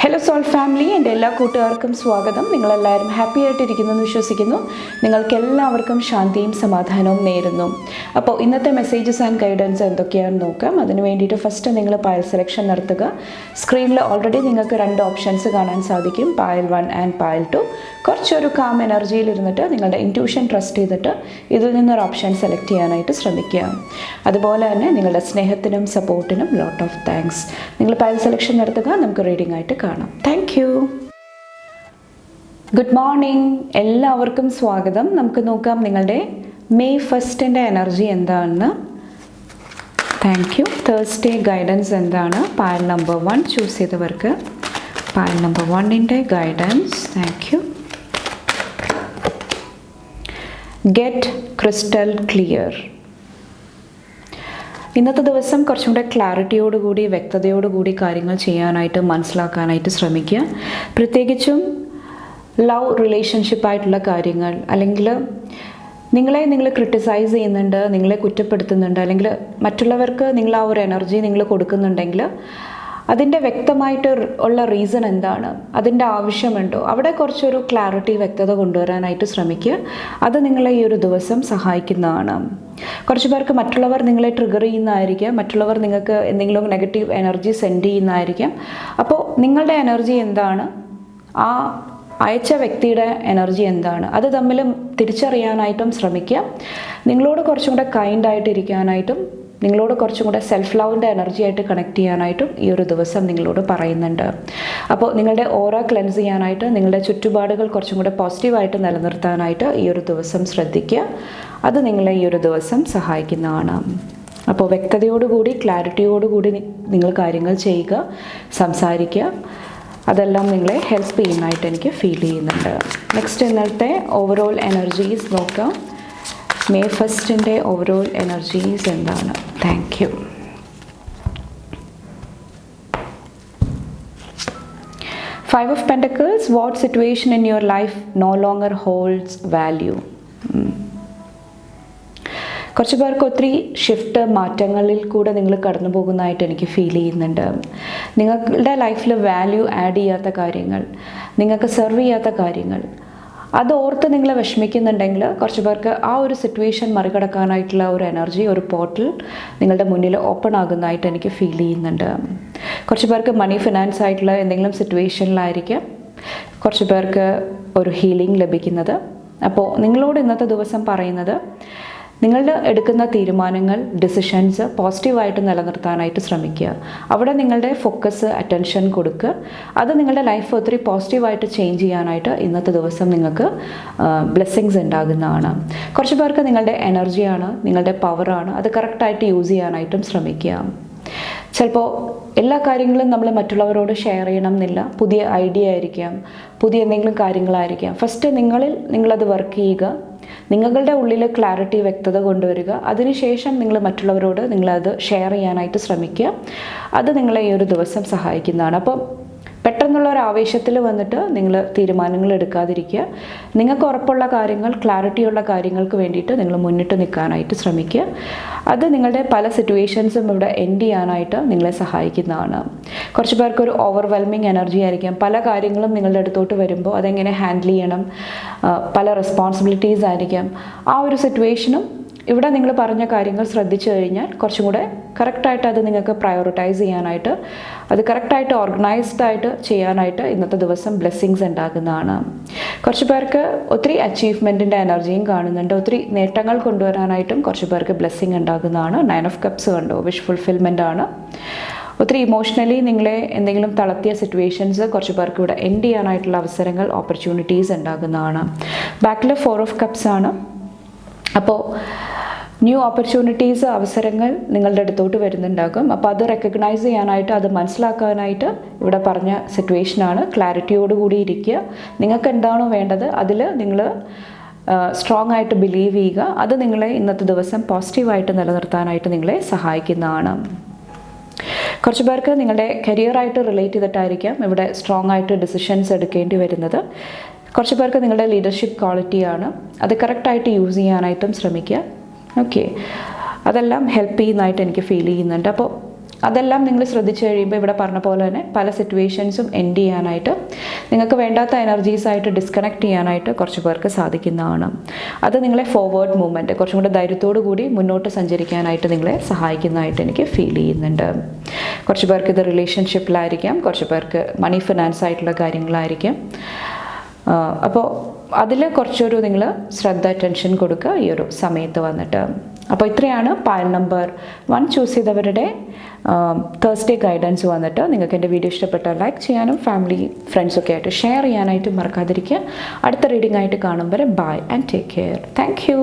Hello soul family, എൻ്റെ എല്ലാ കൂട്ടുകാർക്കും സ്വാഗതം. നിങ്ങളെല്ലാവരും ഹാപ്പി ആയിട്ടിരിക്കുന്നു എന്ന് വിശ്വസിക്കുന്നു. നിങ്ങൾക്കെല്ലാവർക്കും ശാന്തിയും സമാധാനവും നേരുന്നു. അപ്പോൾ ഇന്നത്തെ മെസ്സേജസ് ആൻഡ് ഗൈഡൻസ് എന്തൊക്കെയാണെന്ന് നോക്കാം. അതിന് വേണ്ടിയിട്ട് ഫസ്റ്റ് നിങ്ങൾ പായൽ സെലക്ഷൻ നടത്തുക. സ്ക്രീനിൽ ഓൾറെഡി നിങ്ങൾക്ക് 2 ഓപ്ഷൻസ് കാണാൻ സാധിക്കും, പായൽ 1 ആൻഡ് പായൽ 2. കുറച്ചൊരു കാം എനർജിയിൽ ഇരുന്നിട്ട് നിങ്ങളുടെ ഇൻറ്റ്യൂഷൻ ട്രസ്റ്റ് ചെയ്തിട്ട് ഇതിൽ നിന്നൊരു ഓപ്ഷൻ സെലക്ട് ചെയ്യാനായിട്ട് ശ്രമിക്കുക. അതുപോലെ തന്നെ നിങ്ങളുടെ സ്നേഹത്തിനും സപ്പോർട്ടിനും ലോട്ട് ഓഫ് താങ്ക്സ്. നിങ്ങൾ പായൽ സെലക്ഷൻ നടത്തുക. നമുക്ക് റീഡിംഗ് ആയിട്ട് കാണാം. Thank you. ഗുഡ് മോർണിംഗ്, എല്ലാവർക്കും സ്വാഗതം. നമുക്ക് നോക്കാം നിങ്ങളുടെ മെയ് 1 എനർജി എന്താണെന്ന്. Thank you. തേഴ്സ്ഡേ ഗൈഡൻസ് എന്താണ്? പായൽ നമ്പർ 1 ചൂസ് ചെയ്തവർക്ക് pile number 1 guidance. Thank you. Get crystal clear. ഇന്നത്തെ ദിവസം കുറച്ചും കൂടെ ക്ലാരിറ്റിയോടുകൂടി വ്യക്തതയോടുകൂടി കാര്യങ്ങൾ ചെയ്യാനായിട്ട് മനസ്സിലാക്കാനായിട്ട് ശ്രമിക്കുക. പ്രത്യേകിച്ചും ലവ് റിലേഷൻഷിപ്പായിട്ടുള്ള കാര്യങ്ങൾ, അല്ലെങ്കിൽ നിങ്ങൾ ക്രിട്ടിസൈസ് ചെയ്യുന്നുണ്ട്, നിങ്ങളെ കുറ്റപ്പെടുത്തുന്നുണ്ട്, അല്ലെങ്കിൽ മറ്റുള്ളവർക്ക് നിങ്ങൾ ആ ഒരു എനർജി നിങ്ങൾ കൊടുക്കുന്നുണ്ടെങ്കിൽ അതിൻ്റെ വ്യക്തമായിട്ട് ഉള്ള റീസൺ എന്താണ്, അതിൻ്റെ ആവശ്യമുണ്ടോ, അവിടെ കുറച്ചൊരു ക്ലാരിറ്റി വ്യക്തത കൊണ്ടുവരാനായിട്ട് ശ്രമിക്കുക. അത് നിങ്ങളെ ഈ ഒരു ദിവസം സഹായിക്കുന്നതാണ്. കുറച്ച് പേർക്ക് മറ്റുള്ളവർ നിങ്ങളെ ട്രിഗർ ചെയ്യുന്നതായിരിക്കാം, മറ്റുള്ളവർ നിങ്ങൾക്ക് എന്തെങ്കിലും നെഗറ്റീവ് എനർജി സെൻഡ് ചെയ്യുന്നതായിരിക്കാം. അപ്പോൾ നിങ്ങളുടെ എനർജി എന്താണ്, ആ അയച്ച വ്യക്തിയുടെ എനർജി എന്താണ്, അത് തമ്മിൽ തിരിച്ചറിയാനായിട്ടും ശ്രമിക്കുക. നിങ്ങളോട് കുറച്ചും കൂടെ കൈൻഡായിട്ടിരിക്കാനായിട്ടും നിങ്ങളോട് കുറച്ചും കൂടെ സെൽഫ് ലവിൻ്റെ എനർജി ആയിട്ട് കണക്ട് ചെയ്യാനായിട്ടും ഈ ഒരു ദിവസം നിങ്ങളോട് പറയുന്നുണ്ട്. അപ്പോൾ നിങ്ങളുടെ ഓറ ക്ലെൻസ് ചെയ്യാനായിട്ട്, നിങ്ങളുടെ ചുറ്റുപാടുകൾ കുറച്ചും കൂടെ പോസിറ്റീവായിട്ട് നിലനിർത്താനായിട്ട് ഈ ഒരു ദിവസം ശ്രദ്ധിക്കുക. അത് നിങ്ങളെ ഈ ഒരു ദിവസം സഹായിക്കുന്നതാണ്. അപ്പോൾ വ്യക്തതയോടുകൂടി ക്ലാരിറ്റിയോടുകൂടി നിങ്ങൾ കാര്യങ്ങൾ ചെയ്യുക, സംസാരിക്കുക. അതെല്ലാം നിങ്ങളെ ഹെൽപ്പ് ചെയ്യുന്നതായിട്ട് എനിക്ക് ഫീൽ ചെയ്യുന്നുണ്ട്. നെക്സ്റ്റ് ഇന്നത്തെ ഓവറോൾ എനർജീസ് നോക്കാം. മെയ് 1 ഓവറോൾ എനർജീസ് എന്താണ്? Thank you. Five of Pentacles. What situation in your life no longer holds value? കുറച്ച് പേർക്ക് ഒത്തിരി ഷിഫ്റ്റ് മാറ്റങ്ങളിൽ കൂടെ നിങ്ങൾ കടന്നു പോകുന്നതായിട്ട് എനിക്ക് ഫീൽ ചെയ്യുന്നുണ്ട്. നിങ്ങളുടെ ലൈഫിൽ വാല്യൂ ആഡ് ചെയ്യാത്ത കാര്യങ്ങൾ, നിങ്ങൾക്ക് സെർവ് ചെയ്യാത്ത കാര്യങ്ങൾ, അത് ഓർത്ത് നിങ്ങൾ വിഷമിക്കുന്നുണ്ടെങ്കിൽ കുറച്ച് പേർക്ക് ആ ഒരു സിറ്റുവേഷൻ മറികടക്കാനായിട്ടുള്ള ഒരു എനർജി, ഒരു പോർട്ടൽ നിങ്ങളുടെ മുന്നിൽ ഓപ്പൺ ആകുന്നതായിട്ട് എനിക്ക് ഫീൽ ചെയ്യുന്നുണ്ട്. കുറച്ച് പേർക്ക് മണി ഫിനാൻസ് ആയിട്ടുള്ള എന്തെങ്കിലും സിറ്റുവേഷനിലായിരിക്കാം കുറച്ച് പേർക്ക് ഒരു ഹീലിംഗ് ലഭിക്കുന്നത്. അപ്പോൾ നിങ്ങളോട് ഇന്നത്തെ ദിവസം പറയുന്നത്, നിങ്ങളുടെ എടുക്കുന്ന തീരുമാനങ്ങൾ, ഡിസിഷൻസ് പോസിറ്റീവായിട്ട് നിലനിർത്താനായിട്ട് ശ്രമിക്കുക. അവിടെ നിങ്ങളുടെ ഫോക്കസ്, അറ്റൻഷൻ കൊടുക്കുക. അത് നിങ്ങളുടെ ലൈഫ് ഒത്തിരി പോസിറ്റീവായിട്ട് ചേഞ്ച് ചെയ്യാനായിട്ട് ഇന്നത്തെ ദിവസം നിങ്ങൾക്ക് ബ്ലെസ്സിങ്സ് ഉണ്ടാകുന്നതാണ്. കുറച്ച് പേർക്ക് നിങ്ങളുടെ എനർജിയാണ്, നിങ്ങളുടെ പവറാണ്, അത് കറക്റ്റായിട്ട് യൂസ് ചെയ്യാനായിട്ടും ശ്രമിക്കുക. ചിലപ്പോൾ എല്ലാ കാര്യങ്ങളും നമ്മൾ മറ്റുള്ളവരോട് ഷെയർ ചെയ്യണം എന്നില്ല. പുതിയ ഐഡിയ ആയിരിക്കാം, പുതിയ എന്തെങ്കിലും കാര്യങ്ങളായിരിക്കാം. ഫസ്റ്റ് നിങ്ങളത് വർക്ക് ചെയ്യുക, നിങ്ങളുടെ ഉള്ളിൽ ക്ലാരിറ്റി, വ്യക്തത കൊണ്ടുവരിക. അതിനുശേഷം നിങ്ങൾ മറ്റുള്ളവരോട് നിങ്ങളത് ഷെയർ ചെയ്യാനായിട്ട് ശ്രമിക്കുക. അത് നിങ്ങളെ ഈ ഒരു ദിവസം സഹായിക്കുന്നതാണ്. അപ്പം പെട്ടെന്നുള്ള ഒരു ആവേശത്തിൽ വന്നിട്ട് നിങ്ങൾ തീരുമാനങ്ങൾ എടുക്കാതിരിക്കുക. നിങ്ങൾക്ക് ഉറപ്പുള്ള കാര്യങ്ങൾ, ക്ലാരിറ്റിയുള്ള കാര്യങ്ങൾക്ക് വേണ്ടിയിട്ട് നിങ്ങൾ മുന്നിട്ട് നിൽക്കാനായിട്ട് ശ്രമിക്കുക. അത് നിങ്ങളുടെ പല സിറ്റുവേഷൻസും ഇവിടെ എൻഡ് ചെയ്യാനായിട്ട് നിങ്ങളെ സഹായിക്കുന്നതാണ്. കുറച്ച് പേർക്കൊരു ഓവർവെൽമിങ് എനർജി ആയിരിക്കാം. പല കാര്യങ്ങളും നിങ്ങളുടെ അടുത്തോട്ട് വരുമ്പോൾ അതെങ്ങനെ ഹാൻഡിൽ ചെയ്യണം, പല റെസ്പോൺസിബിലിറ്റീസ് ആയിരിക്കാം. ആ ഒരു സിറ്റുവേഷനും ഇവിടെ നിങ്ങൾ പറഞ്ഞ കാര്യങ്ങൾ ശ്രദ്ധിച്ചു കഴിഞ്ഞാൽ കുറച്ചും കൂടെ കറക്റ്റായിട്ട് അത് നിങ്ങൾക്ക് പ്രയോറിറ്റൈസ് ചെയ്യാനായിട്ട്, അത് കറക്റ്റായിട്ട് ഓർഗനൈസ്ഡ് ആയിട്ട് ചെയ്യാനായിട്ട് ഇന്നത്തെ ദിവസം ബ്ലെസ്സിങ്സ് ഉണ്ടാകുന്നതാണ്. കുറച്ച് പേർക്ക് ഒത്തിരി അച്ചീവ്മെൻറ്റിൻ്റെ എനർജിയും കാണുന്നുണ്ട്. ഒത്തിരി നേട്ടങ്ങൾ കൊണ്ടുവരാനായിട്ടും കുറച്ച് പേർക്ക് ബ്ലെസ്സിങ് ഉണ്ടാകുന്നതാണ്. 9 of Cups കണ്ടോ, വിഷ് ഫുൾഫിൽമെൻ്റ് ആണ്. ഒത്തിരി ഇമോഷണലി നിങ്ങളെ എന്തെങ്കിലും തളർത്തിയ സിറ്റുവേഷൻസ് കുറച്ച് പേർക്ക് ഇവിടെ എൻഡ് ചെയ്യാനായിട്ടുള്ള അവസരങ്ങൾ, ഓപ്പർച്യൂണിറ്റീസ് ഉണ്ടാകുന്നതാണ്. ബാക്കിൽ 4 of Cups ആണ്. അപ്പോൾ ന്യൂ ഓപ്പർച്യൂണിറ്റീസ്, അവസരങ്ങൾ നിങ്ങളുടെ അടുത്തോട്ട് വരുന്നുണ്ടാകും. അപ്പോൾ അത് റെക്കഗ്നൈസ് ചെയ്യാനായിട്ട്, അത് മനസ്സിലാക്കാനായിട്ട് ഇവിടെ പറഞ്ഞ സിറ്റുവേഷനാണ്. ക്ലാരിറ്റിയോടുകൂടി ഇരിക്കുക. നിങ്ങൾക്ക് എന്താണോ വേണ്ടത് അതിൽ നിങ്ങൾ സ്ട്രോങ് ആയിട്ട് ബിലീവ് ചെയ്യുക. അത് നിങ്ങളെ ഇന്നത്തെ ദിവസം പോസിറ്റീവായിട്ട് നിലനിർത്താനായിട്ട് നിങ്ങളെ സഹായിക്കുന്നതാണ്. കുറച്ച് പേർക്ക് നിങ്ങളുടെ കരിയറായിട്ട് റിലേറ്റ് ചെയ്തിട്ടായിരിക്കാം ഇവിടെ സ്ട്രോങ് ആയിട്ട് ഡിസിഷൻസ് എടുക്കേണ്ടി വരുന്നത്. കുറച്ച് പേർക്ക് നിങ്ങളുടെ ലീഡർഷിപ്പ് ക്വാളിറ്റിയാണ്, അത് കറക്റ്റായിട്ട് യൂസ് ചെയ്യാനായിട്ടും ശ്രമിക്കുക. ഓക്കെ, അതെല്ലാം ഹെൽപ്പ് ചെയ്യുന്നതായിട്ട് എനിക്ക് ഫീൽ ചെയ്യുന്നുണ്ട്. അപ്പോൾ അതെല്ലാം നിങ്ങൾ ശ്രദ്ധിച്ചു കഴിയുമ്പോൾ ഇവിടെ പറഞ്ഞ പോലെ തന്നെ പല സിറ്റുവേഷൻസും എൻഡ് ചെയ്യാനായിട്ട്, നിങ്ങൾക്ക് വേണ്ടാത്ത എനർജീസായിട്ട് ഡിസ്കണക്ട് ചെയ്യാനായിട്ട് കുറച്ച് പേർക്ക് സാധിക്കുന്നതാണ്. അത് നിങ്ങളെ ഫോർവേഡ് മൂവ്മെൻറ്റ് കുറച്ചും കൂടെ ധൈര്യത്തോടു കൂടി മുന്നോട്ട് സഞ്ചരിക്കാനായിട്ട് നിങ്ങളെ സഹായിക്കുന്നതായിട്ട് എനിക്ക് ഫീൽ ചെയ്യുന്നുണ്ട്. കുറച്ച് പേർക്ക് ഇത് റിലേഷൻഷിപ്പിലായിരിക്കാം, കുറച്ച് പേർക്ക് മണി ഫിനാൻസ് ആയിട്ടുള്ള കാര്യങ്ങളായിരിക്കാം. അപ്പോൾ അതിൽ കുറച്ചൊരു നിങ്ങൾ ശ്രദ്ധ അറ്റൻഷൻ കൊടുക്കുക ഈ ഒരു സമയത്ത് വന്നിട്ട്. അപ്പോൾ ഇത്രയാണ് പൈൽ നമ്പർ 1 ചൂസ് ചെയ്തവരുടെ തേഴ്സ്ഡേ ഗൈഡൻസ് വന്നിട്ട്. നിങ്ങൾക്ക് എൻ്റെ വീഡിയോ ഇഷ്ടപ്പെട്ടാൽ ലൈക്ക് ചെയ്യാനും ഫാമിലി ഫ്രണ്ട്സൊക്കെ ആയിട്ട് ഷെയർ ചെയ്യാനായിട്ട് മറക്കാതിരിക്കുക. അടുത്ത റീഡിംഗ് ആയിട്ട് കാണും വരെ bye and take care. Thank you.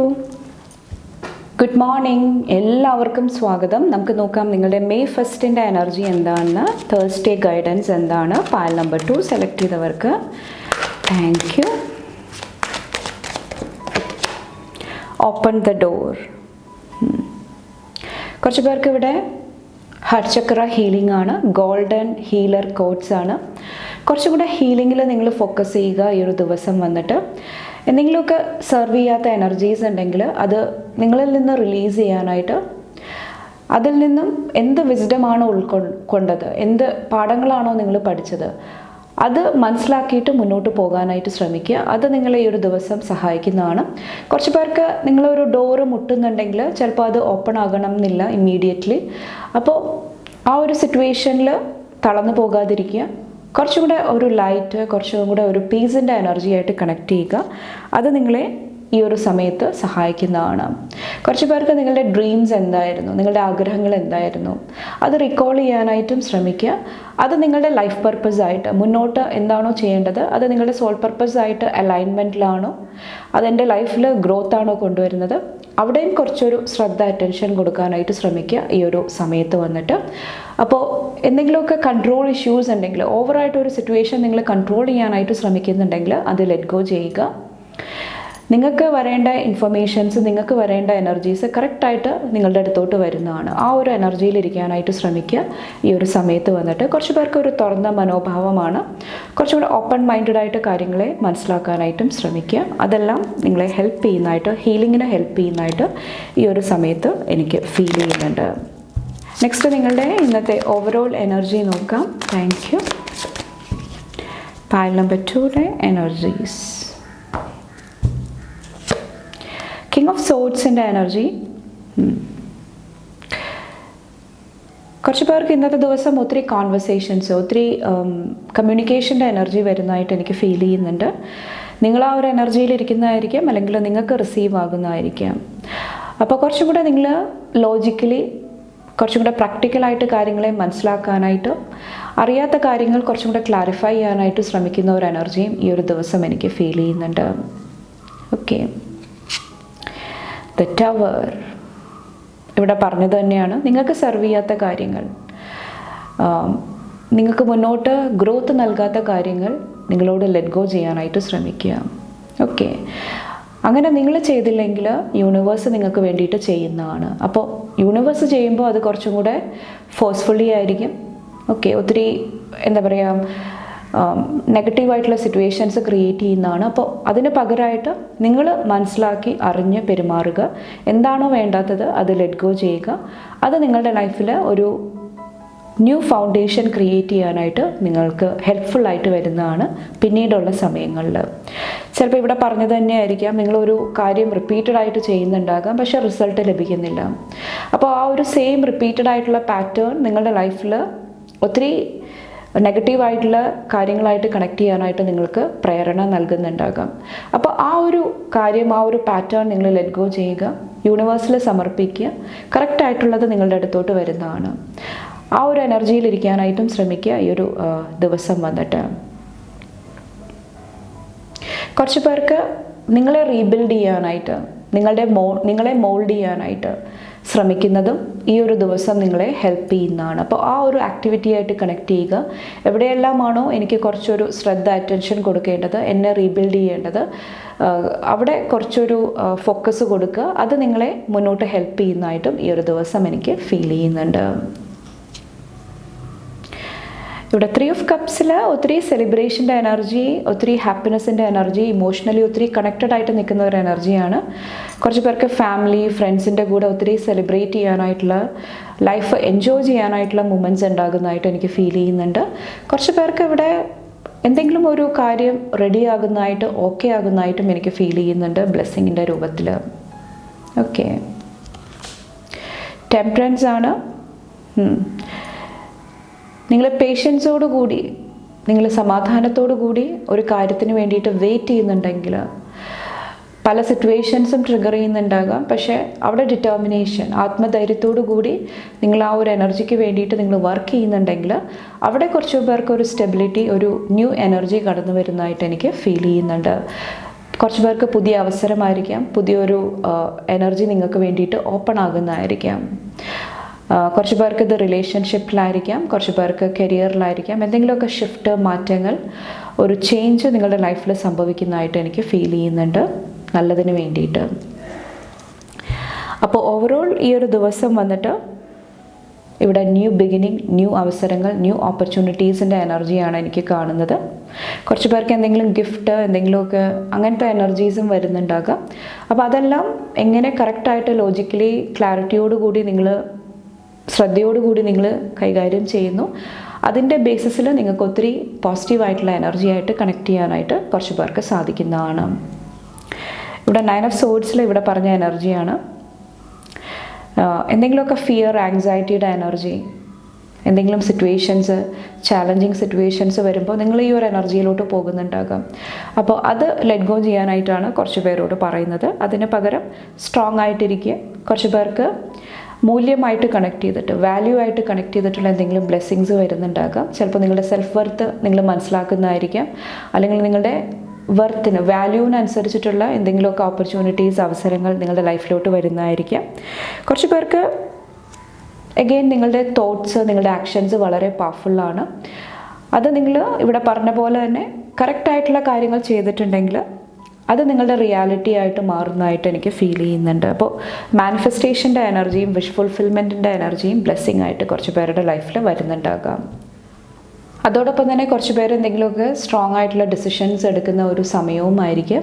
Good morning, എല്ലാവർക്കും സ്വാഗതം. നമുക്ക് നോക്കാം നിങ്ങളുടെ മെയ് 1 എനർജി എന്താണെന്ന്, തേഴ്സ്ഡേ ഗൈഡൻസ് എന്താണ്. പൈൽ നമ്പർ 2 സെലക്ട് ചെയ്തവർക്ക് thank you. Open the door. കുറച്ച് പേർക്ക് ഇവിടെ ഹാർട്ട് ചക്ര ഹീലിംഗ് ആണ്, ഗോൾഡൻ ഹീലർ കോഡ്സ് ആണ്. കുറച്ചും കൂടെ ഹീലിങ്ങിൽ നിങ്ങൾ ഫോക്കസ് ചെയ്യുക ഈ ഒരു ദിവസം വന്നിട്ട്. എന്തെങ്കിലുമൊക്കെ സെർവ് ചെയ്യാത്ത എനർജീസ് ഉണ്ടെങ്കിൽ അത് നിങ്ങളിൽ നിന്ന് റിലീസ് ചെയ്യാനായിട്ട്, അതിൽ നിന്നും എന്ത് വിസ്ഡമാണ് ഉൾക്കൊണ്ടത്, എന്ത് പാഠങ്ങളാണോ നിങ്ങൾ പഠിച്ചത്, അത് മനസ്സിലാക്കിയിട്ട് മുന്നോട്ട് പോകാനായിട്ട് ശ്രമിക്കുക. അത് നിങ്ങളെ ഈ ഒരു ദിവസം സഹായിക്കുന്നതാണ്. കുറച്ച് പേർക്ക് നിങ്ങളൊരു ഡോറ് മുട്ടുന്നുണ്ടെങ്കിൽ ചിലപ്പോൾ അത് ഓപ്പൺ ആകണം എന്നില്ല ഇമ്മീഡിയറ്റ്ലി. അപ്പോൾ ആ ഒരു സിറ്റുവേഷനിൽ തളർന്നു പോകാതിരിക്കുക. കുറച്ചും കൂടെ ഒരു ലൈറ്റ്, കുറച്ചും കൂടെ ഒരു പീസിൻ്റെ എനർജിയായിട്ട് കണക്ട് ചെയ്യുക. അത് നിങ്ങളെ ഈ ഒരു സമയത്ത് സഹായിക്കുന്നതാണ്. കുറച്ച് പേർക്ക് നിങ്ങളുടെ ഡ്രീംസ് എന്തായിരുന്നു, നിങ്ങളുടെ ആഗ്രഹങ്ങൾ എന്തായിരുന്നു, അത് റിക്കോൾ ചെയ്യാനായിട്ടും ശ്രമിക്കുക. അത് നിങ്ങളുടെ ലൈഫ് പർപ്പസായിട്ട് മുന്നോട്ട് എന്താണോ ചെയ്യേണ്ടത്, അത് നിങ്ങളുടെ സോൾ പർപ്പസായിട്ട് അലൈൻമെൻറ്റിലാണോ, അതെൻ്റെ ലൈഫിൽ ഗ്രോത്ത് ആണോ കൊണ്ടുവരുന്നത്, അവിടെയും കുറച്ചൊരു ശ്രദ്ധ അറ്റൻഷൻ കൊടുക്കാനായിട്ട് ശ്രമിക്കുക ഈ ഒരു സമയത്ത് വന്നിട്ട്. അപ്പോൾ എന്തെങ്കിലുമൊക്കെ കൺട്രോൾ ഇഷ്യൂസ് ഉണ്ടെങ്കിൽ, ഓവറായിട്ടൊരു സിറ്റുവേഷൻ നിങ്ങൾ കൺട്രോൾ ചെയ്യാനായിട്ട് ശ്രമിക്കുന്നുണ്ടെങ്കിൽ അത് ലെറ്റ് ഗോ ചെയ്യുക. നിങ്ങൾക്ക് വരേണ്ട ഇൻഫർമേഷൻസ്, നിങ്ങൾക്ക് വരേണ്ട എനർജീസ് കറക്റ്റായിട്ട് നിങ്ങളുടെ അടുത്തോട്ട് വരുന്നതാണ്. ആ ഒരു എനർജിയിൽ ഇരിക്കാനായിട്ട് ശ്രമിക്കുക ഈ ഒരു സമയത്ത് വന്നിട്ട്. കുറച്ച് പേർക്ക് ഒരു തുറന്ന മനോഭാവമാണ്, കുറച്ചും കൂടെ ഓപ്പൺ മൈൻഡായിട്ട് കാര്യങ്ങളെ മനസ്സിലാക്കാനായിട്ടും ശ്രമിക്കുക. അതെല്ലാം നിങ്ങളെ ഹെൽപ്പ് ചെയ്യുന്നതായിട്ട്, ഹീലിങ്ങിനെ ഹെൽപ്പ് ചെയ്യുന്നതായിട്ട് ഈ ഒരു സമയത്ത് എനിക്ക് ഫീൽ ചെയ്യുന്നുണ്ട്. നെക്സ്റ്റ് നിങ്ങളുടെ ഇന്നത്തെ ഓവറോൾ എനർജി നോക്കാം. Thank you. Pile number 2 energies. King of സോഡ്സിൻ്റെ എനർജി. കുറച്ച് പേർക്ക് ഇന്നത്തെ ദിവസം ഒത്തിരി കോൺവെർസേഷൻസ്, ഒത്തിരി കമ്മ്യൂണിക്കേഷൻ്റെ എനർജി വരുന്നതായിട്ട് എനിക്ക് ഫീൽ ചെയ്യുന്നുണ്ട്. നിങ്ങൾ ആ ഒരു എനർജിയിൽ ഇരിക്കുന്നതായിരിക്കാം, അല്ലെങ്കിൽ നിങ്ങൾക്ക് റിസീവ് ആകുന്നതായിരിക്കാം. അപ്പോൾ കുറച്ചും കൂടെ നിങ്ങൾ ലോജിക്കലി, കുറച്ചും കൂടെ പ്രാക്ടിക്കലായിട്ട് കാര്യങ്ങളെ മനസ്സിലാക്കാനായിട്ട്, അറിയാത്ത കാര്യങ്ങൾ കുറച്ചും കൂടെ ക്ലാരിഫൈ ചെയ്യാനായിട്ട് ശ്രമിക്കുന്ന ഒരു എനർജിയും ഈ ഒരു ദിവസം എനിക്ക് ഫീൽ ചെയ്യുന്നുണ്ട്. Okay, the tower. ഇവിടെ പറഞ്ഞത് തന്നെയാണ്, നിങ്ങൾക്ക് സെർവ് ചെയ്യാത്ത കാര്യങ്ങൾ, നിങ്ങൾക്ക് മുന്നോട്ട് ഗ്രോത്ത് നൽകാത്ത കാര്യങ്ങൾ നിങ്ങളോട് ലെറ്റ് ഗോ ചെയ്യാനായിട്ട് ശ്രമിക്കുക. ഓക്കെ, അങ്ങനെ നിങ്ങൾ ചെയ്തില്ലെങ്കിൽ യൂണിവേഴ്സ് നിങ്ങൾക്ക് വേണ്ടിയിട്ട് ചെയ്യുന്നതാണ്. അപ്പോൾ യൂണിവേഴ്സ് ചെയ്യുമ്പോൾ അത് കുറച്ചും കൂടെ ഫോഴ്സ്ഫുള്ളി ആയിരിക്കും. ഓക്കെ, ഒത്തിരി എന്താ പറയുക, നെഗറ്റീവായിട്ടുള്ള സിറ്റുവേഷൻസ് ക്രിയേറ്റ് ചെയ്യുന്നതാണ്. അപ്പോൾ അതിന് പകരമായിട്ട് നിങ്ങൾ മനസ്സിലാക്കി അറിഞ്ഞ് പെരുമാറുക. എന്താണോ വേണ്ടാത്തത് അത് ലെറ്റ് ഗോ ചെയ്യുക. അത് നിങ്ങളുടെ ലൈഫിൽ ഒരു ന്യൂ ഫൗണ്ടേഷൻ ക്രിയേറ്റ് ചെയ്യാനായിട്ട് നിങ്ങൾക്ക് ഹെൽപ്ഫുള്ളായിട്ട് വരുന്നതാണ് പിന്നീടുള്ള സമയങ്ങളിൽ. ചിലപ്പോൾ ഇവിടെ പറഞ്ഞത് തന്നെ ആയിരിക്കാം, നിങ്ങളൊരു കാര്യം റിപ്പീറ്റഡ് ആയിട്ട് ചെയ്യുന്നുണ്ടാകാം, പക്ഷേ റിസൾട്ട് ലഭിക്കുന്നില്ല. അപ്പോൾ ആ ഒരു സെയിം റിപ്പീറ്റഡ് ആയിട്ടുള്ള പാറ്റേൺ നിങ്ങളുടെ ലൈഫിൽ ഒത്തിരി നെഗറ്റീവായിട്ടുള്ള കാര്യങ്ങളായിട്ട് കണക്ട് ചെയ്യാനായിട്ട് നിങ്ങൾക്ക് പ്രേരണ നൽകുന്നുണ്ടാകാം. അപ്പോൾ ആ ഒരു കാര്യം, ആ ഒരു പാറ്റേൺ നിങ്ങൾ ലെറ്റ് ഗോ ചെയ്യുക, യൂണിവേഴ്സിൽ സമർപ്പിക്കുക. കറക്റ്റായിട്ടുള്ളത് നിങ്ങളുടെ അടുത്തോട്ട് വരുന്നതാണ്. ആ ഒരു എനർജിയിൽ ഇരിക്കാനായിട്ടും ശ്രമിക്കുക ഈ ഒരു ദിവസം വന്നിട്ട്. കുറച്ച് പേർക്ക് നിങ്ങളെ റീബിൽഡ് ചെയ്യാനായിട്ട്, നിങ്ങളെ മോൾഡ് ചെയ്യാനായിട്ട് ശ്രമിക്കുന്നതും ഈ ഒരു ദിവസം നിങ്ങളെ ഹെൽപ്പ് ചെയ്യുന്നതാണ്. അപ്പോൾ ആ ഒരു ആക്ടിവിറ്റിയായിട്ട് കണക്ട് ചെയ്യുക. എവിടെയെല്ലാമാണോ എനിക്ക് കുറച്ചൊരു ശ്രദ്ധ അറ്റൻഷൻ കൊടുക്കേണ്ടത്, എന്നെ റീബിൽഡ് ചെയ്യേണ്ടത്, അവിടെ കുറച്ചൊരു ഫോക്കസ് കൊടുക്കുക. അത് നിങ്ങളെ മുന്നോട്ട് ഹെൽപ്പ് ചെയ്യുന്നതായിട്ടും ഈ ഒരു ദിവസം എനിക്ക് ഫീൽ ചെയ്യുന്നുണ്ട്. ഇവിടെ 3 ഓഫ് കപ്സിൽ ഒത്തിരി സെലിബ്രേഷൻ്റെ എനർജി, ഒത്തിരി ഹാപ്പിനെസ്സിൻ്റെ എനർജി, ഇമോഷണലി ഒത്തിരി കണക്റ്റഡ് ആയിട്ട് നിൽക്കുന്ന ഒരു എനർജിയാണ്. കുറച്ച് പേർക്ക് ഫാമിലി ഫ്രണ്ട്സിൻ്റെ കൂടെ ഒത്തിരി സെലിബ്രേറ്റ് ചെയ്യാനായിട്ടുള്ള, ലൈഫ് എൻജോയ് ചെയ്യാനായിട്ടുള്ള മൊമെൻറ്റ്സ് ഉണ്ടാകുന്നതായിട്ട് എനിക്ക് ഫീൽ ചെയ്യുന്നുണ്ട്. കുറച്ച് പേർക്ക് ഇവിടെ എന്തെങ്കിലും ഒരു കാര്യം റെഡി ആകുന്നതായിട്ട്, ഓക്കെ ആകുന്നതായിട്ടും എനിക്ക് ഫീൽ ചെയ്യുന്നുണ്ട് ബ്ലെസ്സിങ്ങിൻ്റെ രൂപത്തിൽ. ഓക്കെ, ടെമ്പറൻസ് ആണ്. നിങ്ങൾ പേഷ്യൻസോടു കൂടി, നിങ്ങൾ സമാധാനത്തോടു കൂടി ഒരു കാര്യത്തിന് വേണ്ടിയിട്ട് വെയിറ്റ് ചെയ്യുന്നുണ്ടെങ്കിൽ, പല സിറ്റുവേഷൻസും ട്രിഗർ ചെയ്യുന്നുണ്ടാകാം, പക്ഷേ അവിടെ ഡിറ്റർമിനേഷൻ, ആത്മധൈര്യത്തോടു കൂടി നിങ്ങൾ ആ ഒരു എനർജിക്ക് വേണ്ടിയിട്ട് നിങ്ങൾ വർക്ക് ചെയ്യുന്നുണ്ടെങ്കിൽ അവിടെ കുറച്ച് പേർക്ക് ഒരു സ്റ്റെബിലിറ്റി, ഒരു ന്യൂ എനർജി കടന്നു വരുന്നതായിട്ട് എനിക്ക് ഫീൽ ചെയ്യുന്നുണ്ട്. കുറച്ച് പേർക്ക് പുതിയ അവസരമായിരിക്കാം, പുതിയൊരു എനർജി നിങ്ങൾക്ക് വേണ്ടിയിട്ട് ഓപ്പൺ ആകുന്നതായിരിക്കാം. കുറച്ച് പേർക്ക് ഇത് റിലേഷൻഷിപ്പിലായിരിക്കാം, കുറച്ച് പേർക്ക് കരിയറിലായിരിക്കാം. എന്തെങ്കിലുമൊക്കെ ഷിഫ്റ്റ്, മാറ്റങ്ങൾ, ഒരു ചേഞ്ച് നിങ്ങളുടെ ലൈഫിൽ സംഭവിക്കുന്നതായിട്ട് എനിക്ക് ഫീൽ ചെയ്യുന്നുണ്ട്, നല്ലതിന് വേണ്ടിയിട്ട്. അപ്പോൾ ഓവറോൾ ഈ ഒരു ദിവസം വന്നിട്ട് ഇവിടെ ന്യൂ ബിഗിനിങ്, ന്യൂ അവസരങ്ങൾ, ന്യൂ ഓപ്പർച്യൂണിറ്റീസിൻ്റെ എനർജിയാണ് എനിക്ക് കാണുന്നത്. കുറച്ച് പേർക്ക് എന്തെങ്കിലും ഗിഫ്റ്റ്, എന്തെങ്കിലുമൊക്കെ അങ്ങനത്തെ എനർജീസും വരുന്നുണ്ടാകാം. അപ്പോൾ അതെല്ലാം എങ്ങനെ കറക്റ്റായിട്ട് ലോജിക്കലി ക്ലാരിറ്റിയോടുകൂടി നിങ്ങൾ, ശ്രദ്ധയോടുകൂടി നിങ്ങൾ കൈകാര്യം ചെയ്യുന്നു, അതിൻ്റെ ബേസിസിൽ നിങ്ങൾക്ക് ഒത്തിരി പോസിറ്റീവായിട്ടുള്ള എനർജി ആയിട്ട് കണക്ട് ചെയ്യാനായിട്ട് കുറച്ച് പേർക്ക് സാധിക്കുന്നതാണ്. ഇവിടെ 9 ഓഫ് സോഡ്സിൽ ഇവിടെ പറഞ്ഞ എനർജിയാണ്. എന്തെങ്കിലുമൊക്കെ ഫിയർ, ആങ്സൈറ്റിയുടെ എനർജി, എന്തെങ്കിലും സിറ്റുവേഷൻസ്, ചാലഞ്ചിങ് സിറ്റുവേഷൻസ് വരുമ്പോൾ നിങ്ങൾ ഈ ഒരു എനർജിയിലോട്ട് പോകുന്നുണ്ടാകാം. അപ്പോൾ അത് ലെറ്റ് ഗോ ചെയ്യാനായിട്ടാണ് കുറച്ച് പേരോട് പറയുന്നത്. അതിന് പകരം സ്ട്രോങ് ആയിട്ടിരിക്കുക. കുറച്ച് പേർക്ക് മൂല്യമായിട്ട് കണക്ട് ചെയ്തിട്ട്, വാല്യൂ ആയിട്ട് കണക്ട് ചെയ്തിട്ടുള്ള എന്തെങ്കിലും ബ്ലെസ്സിങ്സ് വരുന്നുണ്ടാകാം. ചിലപ്പോൾ നിങ്ങളുടെ സെൽഫ് വർത്ത് നിങ്ങൾ മനസ്സിലാക്കുന്നതായിരിക്കാം, അല്ലെങ്കിൽ നിങ്ങളുടെ വർത്തിന്, വാല്യൂവിനനുസരിച്ചിട്ടുള്ള എന്തെങ്കിലുമൊക്കെ ഓപ്പർച്യൂണിറ്റീസ്, അവസരങ്ങൾ നിങ്ങളുടെ ലൈഫിലോട്ട് വരുന്നതായിരിക്കാം. കുറച്ച് പേർക്ക് അഗെയിൻ നിങ്ങളുടെ തോട്ട്സ്, നിങ്ങളുടെ ആക്ഷൻസ് വളരെ പവർഫുള്ളാണ്. അത് നിങ്ങൾ ഇവിടെ പറഞ്ഞ പോലെ തന്നെ കറക്റ്റായിട്ടുള്ള കാര്യങ്ങൾ ചെയ്തിട്ടുണ്ടെങ്കിൽ അത് നിങ്ങളുടെ റിയാലിറ്റി ആയിട്ട് മാറുന്നതായിട്ട് എനിക്ക് ഫീൽ ചെയ്യുന്നുണ്ട്. അപ്പോൾ മാനിഫെസ്റ്റേഷൻ്റെ എനർജിയും വിഷ് ഫുൾഫിൽമെൻറ്റിൻ്റെ എനർജിയും ബ്ലെസ്സിങ് ആയിട്ട് കുറച്ച് പേരുടെ ലൈഫിൽ വരുന്നുണ്ടാകാം. അതോടൊപ്പം തന്നെ കുറച്ച് പേര് എന്തെങ്കിലുമൊക്കെ സ്ട്രോങ് ആയിട്ടുള്ള ഡിസിഷൻസ് എടുക്കുന്ന ഒരു സമയവുമായിരിക്കും.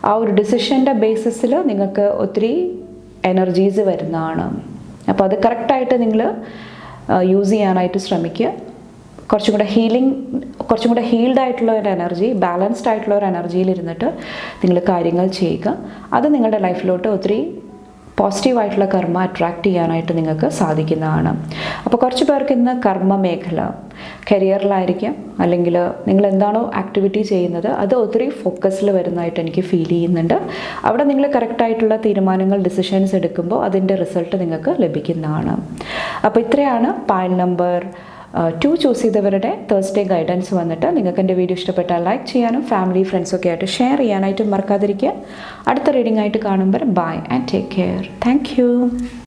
ആ ഒരു ഡിസിഷൻ്റെ ബേസിസിൽ നിങ്ങൾക്ക് ഒത്തിരി എനർജീസ് വരുന്നതാണ്. അപ്പോൾ അത് കറക്റ്റായിട്ട് നിങ്ങൾ യൂസ് ചെയ്യാനായിട്ട് ശ്രമിക്കുക. കുറച്ചും കൂടെ ഹീൽഡ് ആയിട്ടുള്ള ഒരു എനർജി, ബാലൻസ്ഡ് ആയിട്ടുള്ള ഒരു എനർജിയിലിരുന്നിട്ട് നിങ്ങൾ കാര്യങ്ങൾ ചെയ്യുക. അത് നിങ്ങളുടെ ലൈഫിലോട്ട് ഒത്തിരി പോസിറ്റീവായിട്ടുള്ള കർമ്മ അട്രാക്റ്റ് ചെയ്യാനായിട്ട് നിങ്ങൾക്ക് സാധിക്കുന്നതാണ്. അപ്പോൾ കുറച്ച് പേർക്ക് ഇന്ന് കർമ്മ മേഖല, കരിയറിലായിരിക്കാം, അല്ലെങ്കിൽ നിങ്ങൾ എന്താണോ ആക്ടിവിറ്റി ചെയ്യുന്നത് അത് ഒത്തിരി ഫോക്കസിൽ വരുന്നതായിട്ട് എനിക്ക് ഫീൽ ചെയ്യുന്നുണ്ട്. അവിടെ നിങ്ങൾ കറക്റ്റായിട്ടുള്ള തീരുമാനങ്ങൾ, ഡിസിഷൻസ് എടുക്കുമ്പോൾ അതിൻ്റെ റിസൾട്ട് നിങ്ങൾക്ക് ലഭിക്കുന്നതാണ്. അപ്പോൾ ഇത്രയാണ് പായൽ നമ്പർ 2 ചൂസ് ചെയ്തവരുടെ തേഴ്സ്ഡേ ഗൈഡൻസ് വന്നിട്ട്. നിങ്ങൾക്ക് എൻ്റെ വീഡിയോ ഇഷ്ടപ്പെട്ടാൽ ലൈക്ക് ചെയ്യാനും ഫാമിലി ഫ്രണ്ട്സൊക്കെ ആയിട്ട് ഷെയർ ചെയ്യാനായിട്ടും മറക്കാതിരിക്കുക. അടുത്ത റീഡിംഗ് ആയിട്ട് കാണുമ്പോൾ bye and take care. Thank U.